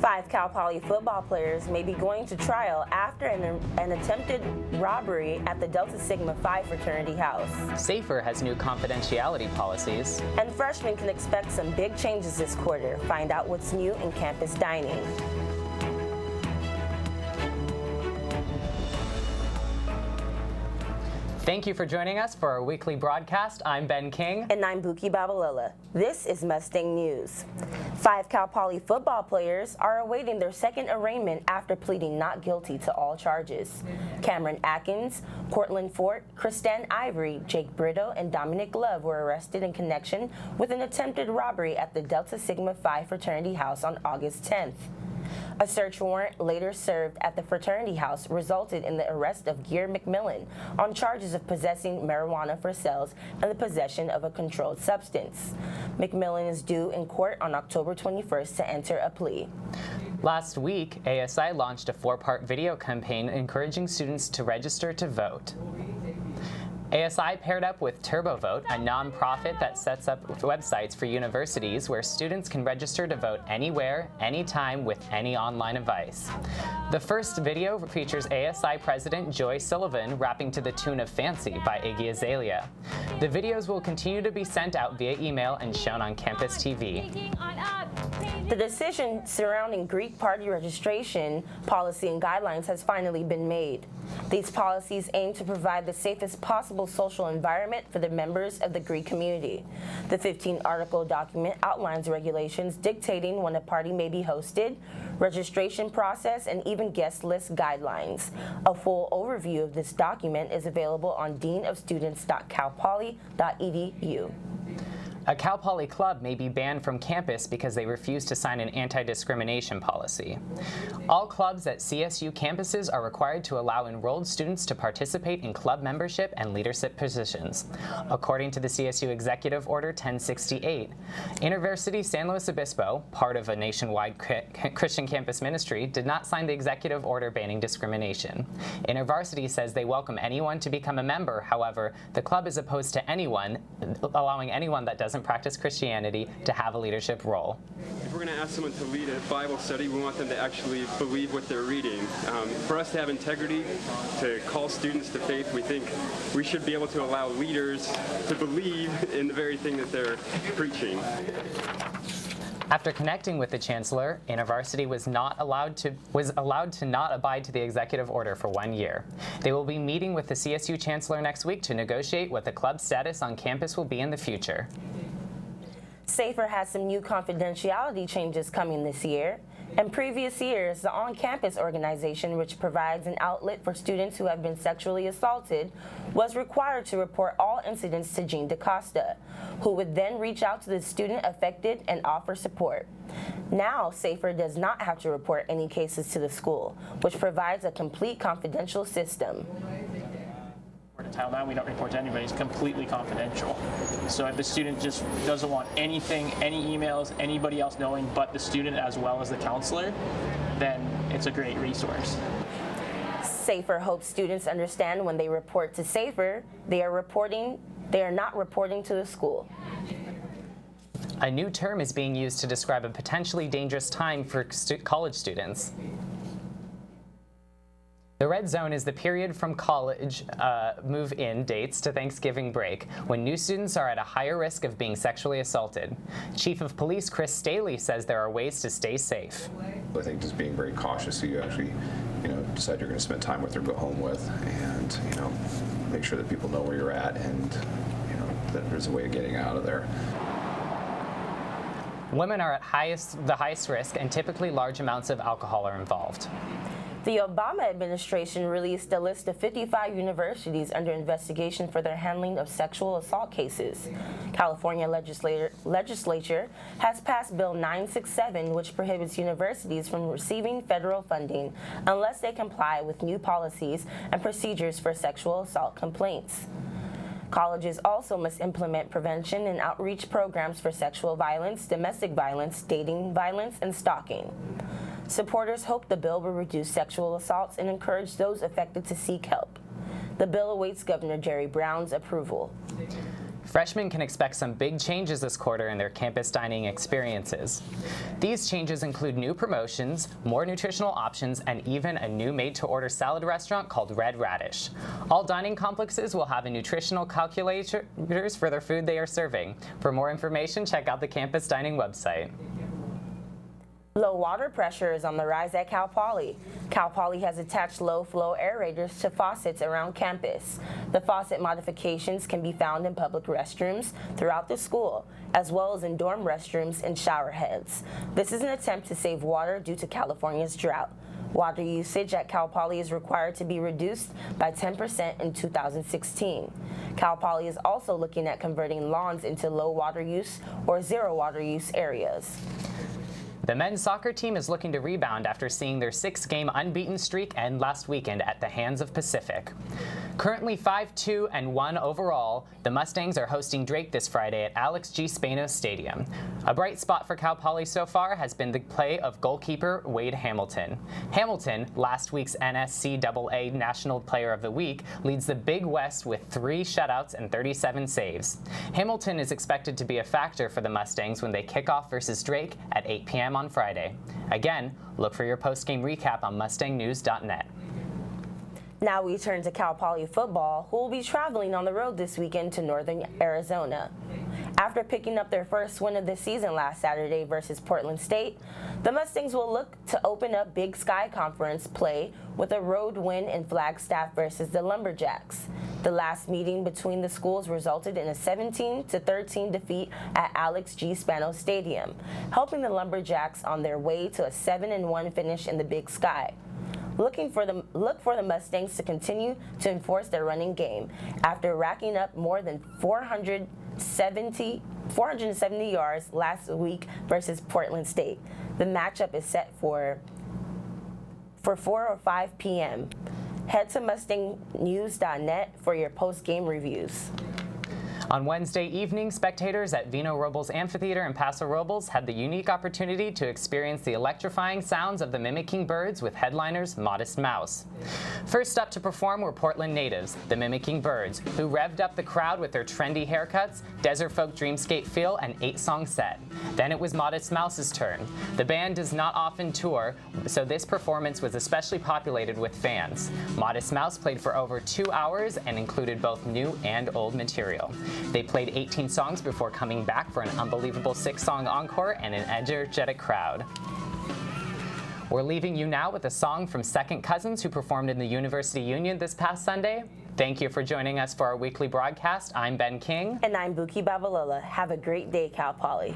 5 Cal Poly football players may be going to trial after an attempted robbery at the Delta Sigma Phi fraternity house. Safer has new confidentiality policies. And freshmen can expect some big changes this quarter. Find out what's new in campus dining. Thank you for joining us for our weekly broadcast. I'm Ben King. And I'm Bukky Babalola. This is Mustang News. 5 Cal Poly football players are awaiting their second arraignment after pleading not guilty to all charges. Cameron Atkins, Cortland Fort, Kristen Ivory, Jake Brito, and Dominic Love were arrested in connection with an attempted robbery at the Delta Sigma Phi fraternity house on August 10th. A search warrant later served at the fraternity house resulted in the arrest of Gear McMillan on charges of possessing marijuana for sales and the possession of a controlled substance. McMillan is due in court on October 21st to enter a plea. Last week, ASI launched a 4-part video campaign encouraging students to register to vote. ASI paired up with TurboVote, a nonprofit that sets up websites for universities where students can register to vote anywhere, anytime, with any online device. The first video features ASI President Joy Sullivan rapping to the tune of Fancy by Iggy Azalea. The videos will continue to be sent out via email and shown on campus TV. The decision surrounding Greek party registration policy and guidelines has finally been made. These policies aim to provide the safest possible social environment for the members of the Greek community. The 15-article document outlines regulations dictating when a party may be hosted, registration process, and even guest list guidelines. A full overview of this document is available on deanofstudents.calpoly.edu. A Cal Poly club may be banned from campus because they refuse to sign an anti-discrimination policy. All clubs at CSU campuses are required to allow enrolled students to participate in club membership and leadership positions. According to the CSU Executive Order 1068, University San Luis Obispo, part of a nationwide Christian campus ministry, did not sign the executive order banning discrimination. InterVarsity says they welcome anyone to become a member. However, the club is opposed to allowing anyone that doesn't practice Christianity to have a leadership role. If we're going to ask someone to lead a Bible study, we want them to actually believe what they're reading. For us to have integrity, to call students to faith, we think we should be able to allow leaders to believe in the very thing that they're preaching. After connecting with the chancellor, InterVarsity was allowed to not abide to the executive order for 1 year. They will be meeting with the CSU chancellor next week to negotiate what the club's status on campus will be in the future. Safer has some new confidentiality changes coming this year. In previous years, the on-campus organization, which provides an outlet for students who have been sexually assaulted, was required to report all incidents to Jean DaCosta, who would then reach out to the student affected and offer support. Now, Safer does not have to report any cases to the school, which provides a complete confidential system. Title IX, we don't report to anybody. It's completely confidential. So if the student just doesn't want anything, any emails, anybody else knowing but the student as well as the counselor, then it's a great resource. Safer hopes students understand when they report to Safer, they are not reporting to the school. A new term is being used to describe a potentially dangerous time for college students. The red zone is the period from college move-in dates to Thanksgiving break, when new students are at a higher risk of being sexually assaulted. Chief of Police Chris Staley says there are ways to stay safe. I think just being very cautious, so you actually, decide you're going to spend time with or go home with, and make sure that people know where you're at, and that there's a way of getting out of there. Women are at the highest risk, and typically large amounts of alcohol are involved. The Obama administration released a list of 55 universities under investigation for their handling of sexual assault cases. California legislature has passed Bill 967, which prohibits universities from receiving federal funding unless they comply with new policies and procedures for sexual assault complaints. Colleges also must implement prevention and outreach programs for sexual violence, domestic violence, dating violence, and stalking. Supporters hope the bill will reduce sexual assaults and encourage those affected to seek help. The bill awaits Governor Jerry Brown's approval. Freshmen can expect some big changes this quarter in their campus dining experiences. These changes include new promotions, more nutritional options, and even a new made-to-order salad restaurant called Red Radish. All dining complexes will have a nutritional calculators for their food they are serving. For more information, check out the campus dining website. Low water pressure is on the rise at Cal Poly. Cal Poly has attached low-flow aerators to faucets around campus. The faucet modifications can be found in public restrooms throughout the school, as well as in dorm restrooms and shower heads. This is an attempt to save water due to California's drought. Water usage at Cal Poly is required to be reduced by 10% in 2016. Cal Poly is also looking at converting lawns into low water use or zero water use areas. The men's soccer team is looking to rebound after seeing their 6-game unbeaten streak end last weekend at the hands of Pacific. Currently 5-2-1 overall, the Mustangs are hosting Drake this Friday at Alex G. Spanos Stadium. A bright spot for Cal Poly so far has been the play of goalkeeper Wade Hamilton. Hamilton, last week's NSCAA National Player of the Week, leads the Big West with 3 shutouts and 37 saves. Hamilton is expected to be a factor for the Mustangs when they kick off versus Drake at 8 p.m. on Friday. Again, look for your post-game recap on mustangnews.net. Now we turn to Cal Poly football, who will be traveling on the road this weekend to northern Arizona. After picking up their first win of the season last Saturday versus Portland State, the Mustangs will look to open up Big Sky Conference play with a road win in Flagstaff versus the Lumberjacks. The last meeting between the schools resulted in a 17-13 defeat at Alex G. Spanos Stadium, helping the Lumberjacks on their way to a 7-1 finish in the Big Sky. Look for the Mustangs to continue to enforce their running game after racking up more than 470 yards last week versus Portland State. The matchup is set for 4 or 5 p.m. Head to mustangnews.net for your post-game reviews. On Wednesday evening, spectators at Vino Robles Amphitheater in Paso Robles had the unique opportunity to experience the electrifying sounds of the Mimicking Birds with headliners Modest Mouse. First up to perform were Portland natives, the Mimicking Birds, who revved up the crowd with their trendy haircuts, desert folk dreamscape feel, and 8-song set. Then it was Modest Mouse's turn. The band does not often tour, so this performance was especially populated with fans. Modest Mouse played for over 2 hours and included both new and old material. They played 18 songs before coming back for an unbelievable 6-song encore and an energetic crowd. We're leaving you now with a song from Second Cousins, who performed in the University Union this past Sunday. Thank you for joining us for our weekly broadcast. I'm Ben King. And I'm Bukky Babalola. Have a great day, Cal Poly.